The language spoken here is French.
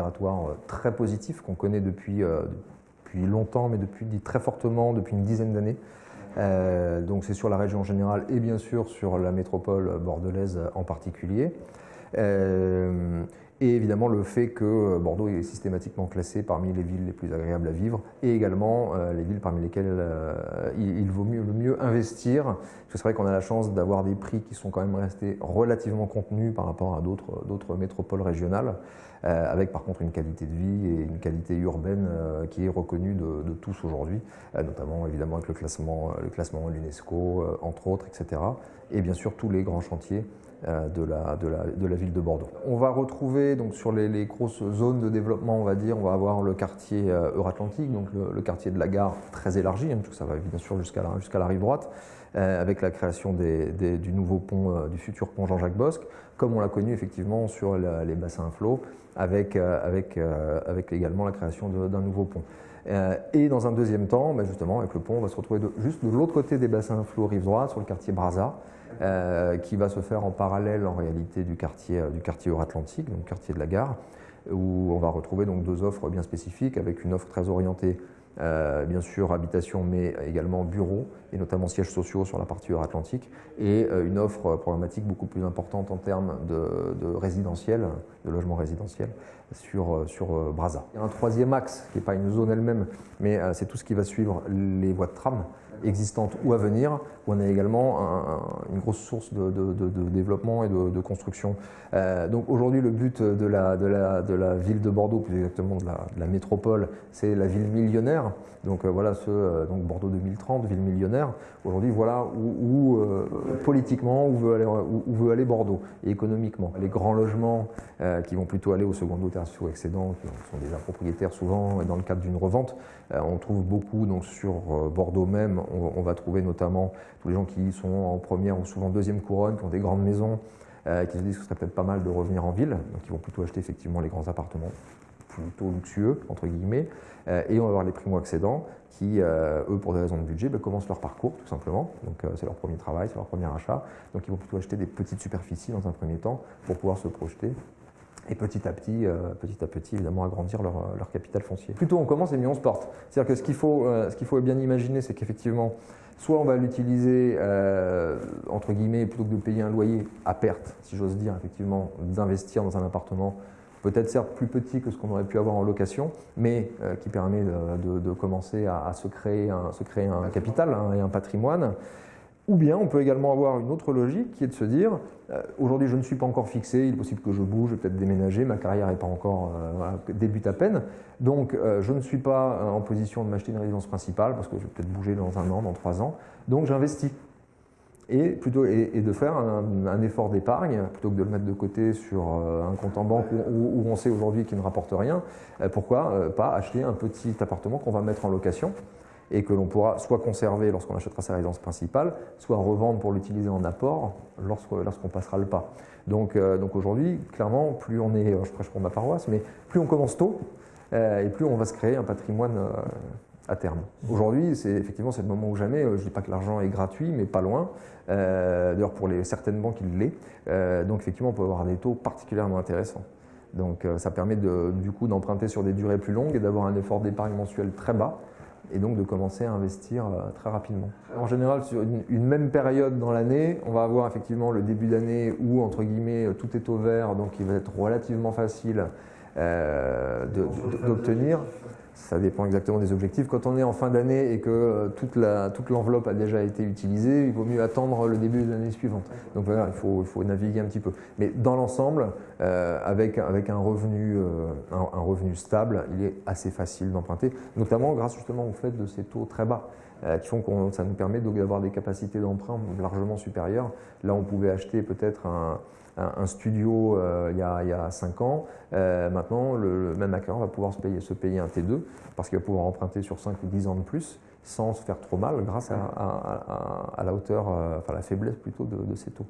migratoire très positif qu'on connaît depuis longtemps, mais dit très fortement depuis une dizaine d'années. Donc c'est sur la région en général et bien sûr sur la métropole bordelaise en particulier. Et évidemment le fait que Bordeaux est systématiquement classé parmi les villes les plus agréables à vivre et également les villes parmi lesquelles il vaut le mieux investir. Parce que c'est vrai qu'on a la chance d'avoir des prix qui sont quand même restés relativement contenus par rapport à d'autres métropoles régionales, avec par contre une qualité de vie et une qualité urbaine qui est reconnue de tous aujourd'hui, notamment évidemment avec le classement l'UNESCO, entre autres, etc. Et bien sûr tous les grands chantiers de la ville de Bordeaux. On va retrouver donc sur les grosses zones de développement, on va avoir le quartier Euratlantique, donc le quartier de la gare très élargi, hein, parce que ça va bien sûr jusqu'à la rive droite, avec la création du nouveau pont, du futur pont Jean-Jacques Bosc, comme on l'a connu effectivement sur les bassins à flot, avec également la création d'un nouveau pont. Et dans un deuxième temps, justement, avec le pont, on va se retrouver juste de l'autre côté des bassins à flot rive droite, sur le quartier Brazza, qui va se faire en parallèle en réalité du quartier Euratlantique, donc quartier de la gare, où on va retrouver donc deux offres bien spécifiques, avec une offre très orientée bien sûr habitation, mais également bureaux, et notamment sièges sociaux sur la partie Euratlantique, et une offre programmatique beaucoup plus importante en termes de résidentiel, de logement résidentiel, sur Brazza. Il y a un troisième axe, qui n'est pas une zone elle-même, mais c'est tout ce qui va suivre les voies de tram existantes ou à venir, où on a également une grosse source de développement et de construction. Donc aujourd'hui, le but de la ville de Bordeaux, plus exactement de la métropole, c'est la ville millionnaire. Donc voilà, donc Bordeaux 2030, ville millionnaire. Aujourd'hui, voilà où politiquement, où veut aller Bordeaux, et économiquement. Les grands logements qui vont plutôt aller au secondo tertio excédent, qui sont déjà propriétaires souvent dans le cadre d'une revente, on trouve beaucoup donc sur Bordeaux même. On va trouver notamment tous les gens qui sont en première ou souvent deuxième couronne, qui ont des grandes maisons, qui se disent que ce serait peut-être pas mal de revenir en ville, donc ils vont plutôt acheter effectivement les grands appartements plutôt luxueux, entre guillemets, et on va avoir les primo-accédants qui, eux, pour des raisons de budget, commencent leur parcours, tout simplement. Donc c'est leur premier travail, c'est leur premier achat, donc ils vont plutôt acheter des petites superficies dans un premier temps pour pouvoir se projeter et petit à petit, évidemment, agrandir leur capital foncier. Plus tôt on commence et mieux on se porte. C'est-à-dire que ce qu'il faut bien imaginer, c'est qu'effectivement, soit on va l'utiliser, entre guillemets, plutôt que de payer un loyer à perte, si j'ose dire, effectivement, d'investir dans un appartement, peut-être certes plus petit que ce qu'on aurait pu avoir en location, mais qui permet de commencer à se créer un capital et un patrimoine. Ou bien on peut également avoir une autre logique qui est de se dire aujourd'hui je ne suis pas encore fixé, il est possible que je bouge, je vais peut-être déménager, ma carrière n'est pas encore, débute à peine, donc je ne suis pas en position de m'acheter une résidence principale parce que je vais peut-être bouger dans 1 an, dans 3 ans, donc j'investis. Et de faire un effort d'épargne, plutôt que de le mettre de côté sur un compte en banque où on sait aujourd'hui qu'il ne rapporte rien, pourquoi pas acheter un petit appartement qu'on va mettre en location et que l'on pourra soit conserver lorsqu'on achètera sa résidence principale, soit revendre pour l'utiliser en apport lorsqu'on passera le pas. Donc aujourd'hui, clairement, plus on est, je prêche pour ma paroisse, mais plus on commence tôt et plus on va se créer un patrimoine à terme. Aujourd'hui, c'est le moment ou jamais. Je ne dis pas que l'argent est gratuit, mais pas loin. D'ailleurs, pour certaines banques, il l'est. Donc effectivement, on peut avoir des taux particulièrement intéressants. Donc ça permet du coup d'emprunter sur des durées plus longues et d'avoir un effort d'épargne mensuel très bas, et donc de commencer à investir très rapidement. En général, sur une même période dans l'année, on va avoir effectivement le début d'année où, entre guillemets, tout est au vert, donc il va être relativement facile d'obtenir. Ça dépend exactement des objectifs. Quand on est en fin d'année et que toute l'enveloppe a déjà été utilisée, il vaut mieux attendre le début de l'année suivante. Donc voilà, il faut naviguer un petit peu. Mais dans l'ensemble, avec un revenu stable, il est assez facile d'emprunter, notamment grâce justement au fait de ces taux très bas, qui font que ça nous permet d'avoir des capacités d'emprunt largement supérieures. Là, on pouvait acheter peut-être un studio il y a 5 ans. Maintenant, le même acquéreur va pouvoir se payer un T2 parce qu'il va pouvoir emprunter sur 5 ou 10 ans de plus sans se faire trop mal grâce à la hauteur, la faiblesse plutôt de ces taux.